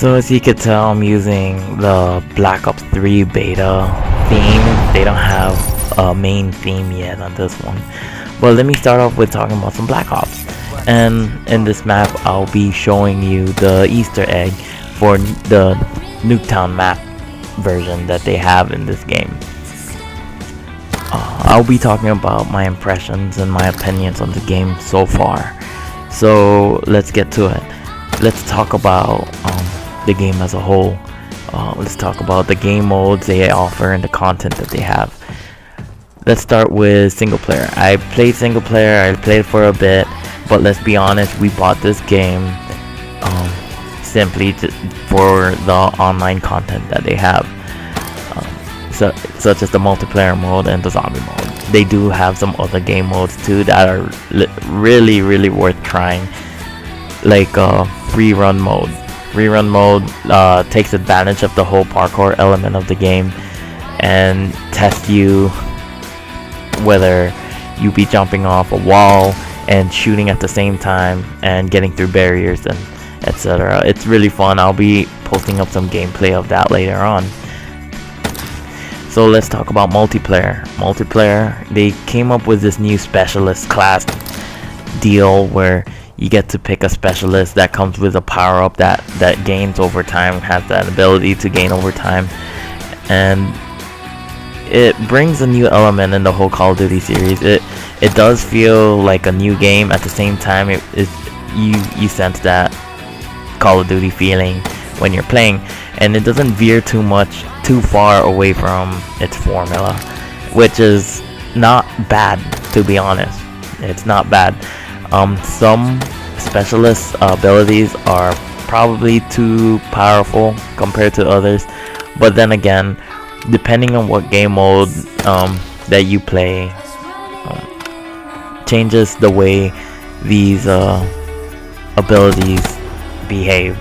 So as you can tell, I'm using the Black Ops 3 beta theme. They don't have a main theme yet on this one. But let me start off with talking about some Black Ops. And in this map, I'll be showing you the Easter egg for the Nuketown map version that they have in this game. I'll be talking about my impressions and my opinions on the game so far. So let's get to it. Let's talk about the game as a whole. Let's talk about the game modes they offer and the content that they have. Let's start with single player. I played single player, I played it for a bit, but let's be honest, we bought this game simply for the online content that they have, such as the multiplayer mode and the zombie mode. They do have some other game modes too that are really worth trying, like rerun mode. Rerun mode takes advantage of the whole parkour element of the game and tests you whether you be jumping off a wall and shooting at the same time and getting through barriers and etc. It's really fun. I'll be posting up some gameplay of that later on. So let's talk about multiplayer. They came up with this new specialist class deal where you get to pick a specialist that comes with a power-up that gains over time, has that ability to gain over time, and it brings a new element in the whole Call of Duty series. It does feel like a new game. At the same time, you sense that Call of Duty feeling when you're playing, and it doesn't veer too far away from its formula, which is not bad, to be honest. It's not bad. Some specialist abilities are probably too powerful compared to others, but then again, depending on what game mode that you play, changes the way these abilities behave.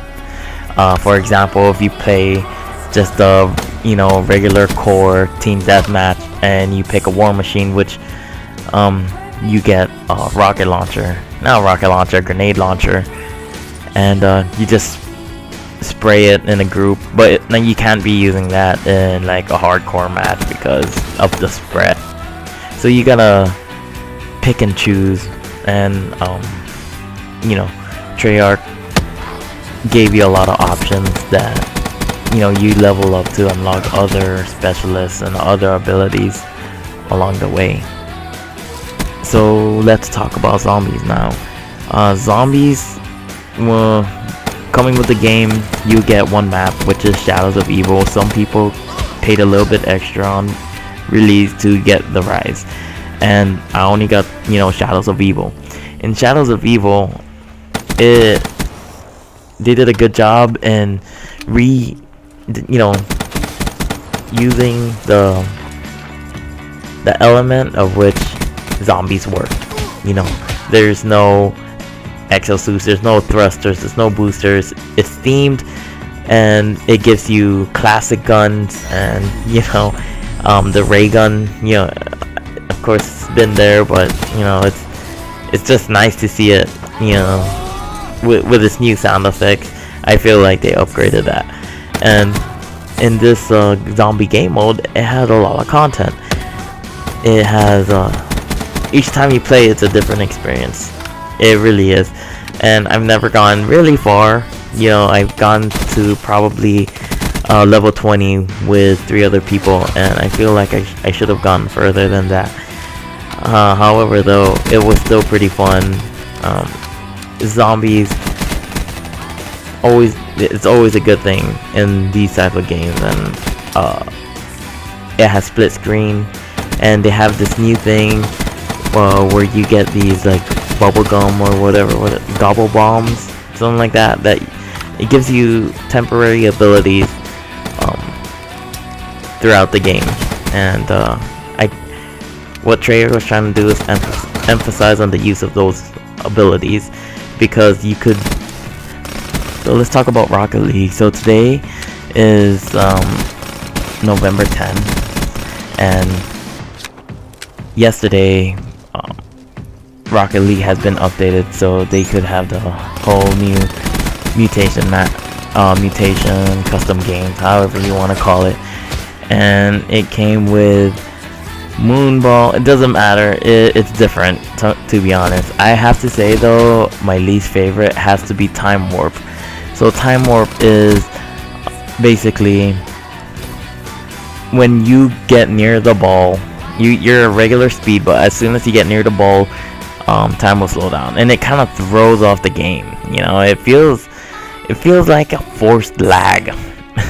For example, if you play just a regular core team deathmatch and you pick a war machine, which you get a grenade launcher, and you just spray it in a group, but then you can't be using that in like a hardcore match because of the spread. So you gotta pick and choose, and Treyarch gave you a lot of options that you level up to unlock other specialists and other abilities along the way. So let's talk about zombies now. Zombies, well, coming with the game, you get one map, which is Shadows of Evil. Some people paid a little bit extra on release to get the Rise, and I only got Shadows of Evil. In Shadows of Evil, they did a good job in using the element of which zombies work. There's no exosuits, there's no thrusters, there's no boosters. It's themed, and it gives you classic guns, and the ray gun. Of course, it's been there, but it's just nice to see it. With its new sound effects, I feel like they upgraded that. And in this zombie game mode, it has a lot of content. It has each time you play, it's a different experience. It really is. And I've never gone really far. I've gone to probably level 20 with 3 other people, and I feel like I should have gone further than that. However, though, it was still pretty fun. Zombies, it's always a good thing in these type of games, and it has split screen, and they have this new thing where you get these like bubble gum or whatever, gobble bombs, something like that it gives you temporary abilities throughout the game. And what Treyarch was trying to do is emphasize on the use of those abilities, because you could. So let's talk about Rocket League. So today is November 10th, and yesterday Rocket League has been updated, so they could have the whole new mutation map mutation, custom games, however you want to call it. And it came with Moonball. It doesn't matter. It's different, to be honest. I have to say though, my least favorite has to be Time Warp. So Time Warp is basically when you get near the ball, you're a regular speed, but as soon as you get near the ball, time will slow down, and it kind of throws off the game. You know, it feels like a forced lag.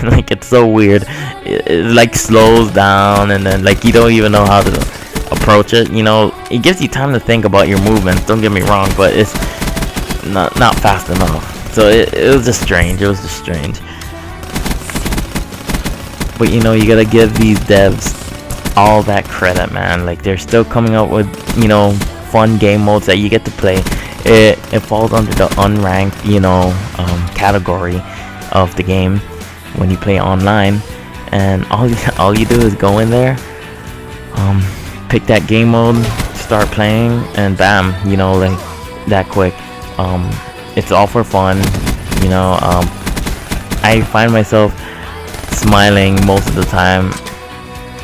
Like, it's so weird. It like slows down, and then like you don't even know how to approach it. You know, it gives you time to think about your movements. Don't get me wrong, but it's not fast enough. So it was just strange. It was just strange. But you know, you gotta give these devs all that credit, man. Like, they're still coming up with, you know, fun game modes that you get to play. It falls under the unranked, you know, category of the game when you play online, and all you do is go in there, pick that game mode, start playing, and bam, you know, like that quick. It's all for fun, you know. I find myself smiling most of the time,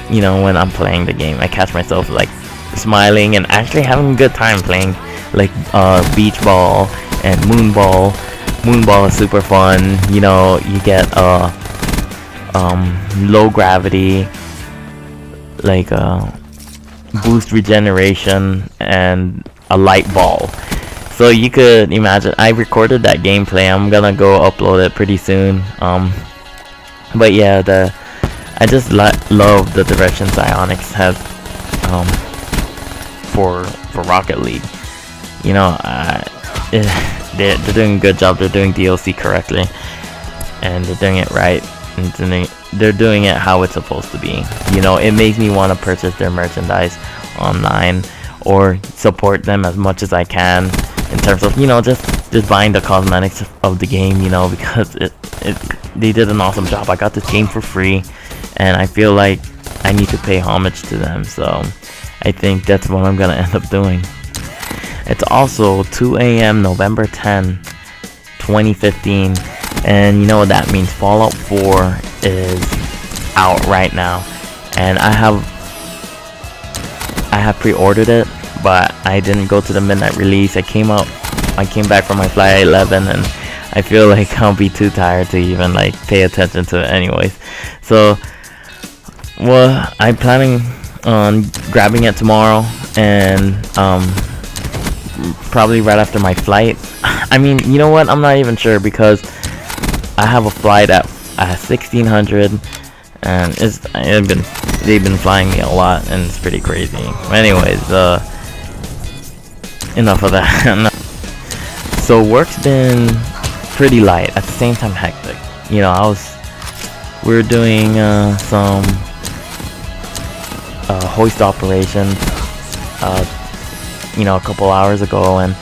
you know, when I'm playing the game. I catch myself like smiling and actually having a good time playing, like beach ball and moonball. Moonball is super fun. You know, you get low gravity, like boost regeneration, and a light ball. So you could imagine. I recorded that gameplay. I'm gonna go upload it pretty soon. But yeah, I just love the direction Psyonix has for Rocket League. You know, they're doing a good job. They're doing DLC correctly, and they're doing it right, and they're doing it how it's supposed to be. You know, it makes me want to purchase their merchandise online or support them as much as I can in terms of, you know, just buying the cosmetics of the game, you know, because they did an awesome job. I got this game for free, and I feel like I need to pay homage to them, so I think that's what I'm gonna end up doing. It's also 2 a.m. November 10, 2015, and you know what that means. Fallout 4 is out right now, and I have pre-ordered it, but I didn't go to the midnight release. I came back from my flight at 11, and I feel like I'll be too tired to even like pay attention to it anyways. So, well, I'm planning on grabbing it tomorrow, and probably right after my flight. I mean, you know what? I'm not even sure, because I have a flight at 1600, and they've been flying me a lot, and it's pretty crazy. Anyways, enough of that. So work's been pretty light, at the same time hectic. You know, we were doing some hoist operations, you know, a couple hours ago, and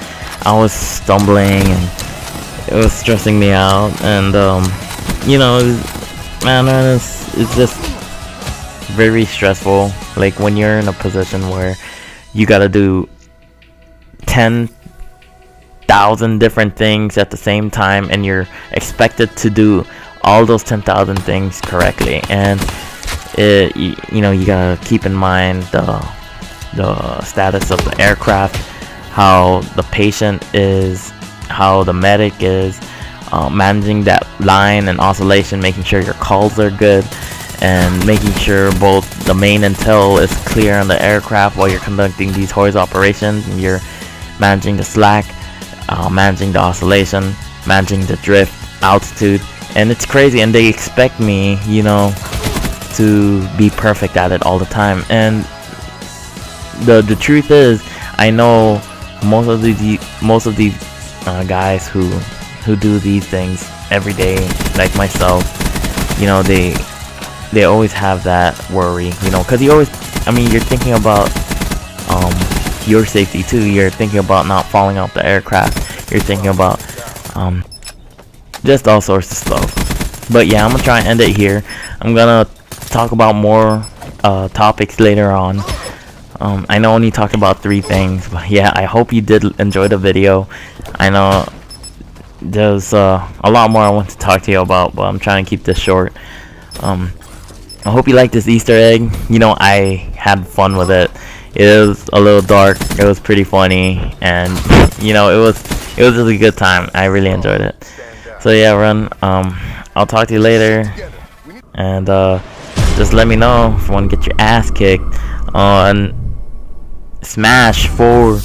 I was stumbling, and it was stressing me out, and you know, it's just very stressful. Like, when you're in a position where you gotta do 10,000 different things at the same time, and you're expected to do all those 10,000 things correctly, and you know, you gotta keep in mind the status of the aircraft, how the patient is, how the medic is, managing that line and oscillation, making sure your calls are good, and making sure both the main and tail is clear on the aircraft while you're conducting these hoist operations, and you're managing the slack, managing the oscillation, managing the drift, altitude, and it's crazy. And they expect me, you know, to be perfect at it all the time. And the truth is, I know most of these guys who do these things every day, like myself, you know, they always have that worry, you know, because you're thinking about your safety too. You're thinking about not falling off the aircraft. You're thinking about just all sorts of stuff. But yeah, I'm gonna try and end it here. I'm gonna talk about more topics later on. I know I only talked about 3 things, but yeah, I hope you did enjoy the video. I know there's a lot more I want to talk to you about, but I'm trying to keep this short. I hope you like this Easter egg. You know, I had fun with it. It was a little dark. It was pretty funny, and you know, it was just a good time. I really enjoyed it. So yeah, Run. I'll talk to you later, and just let me know if you want to get your ass kicked on Smash 4.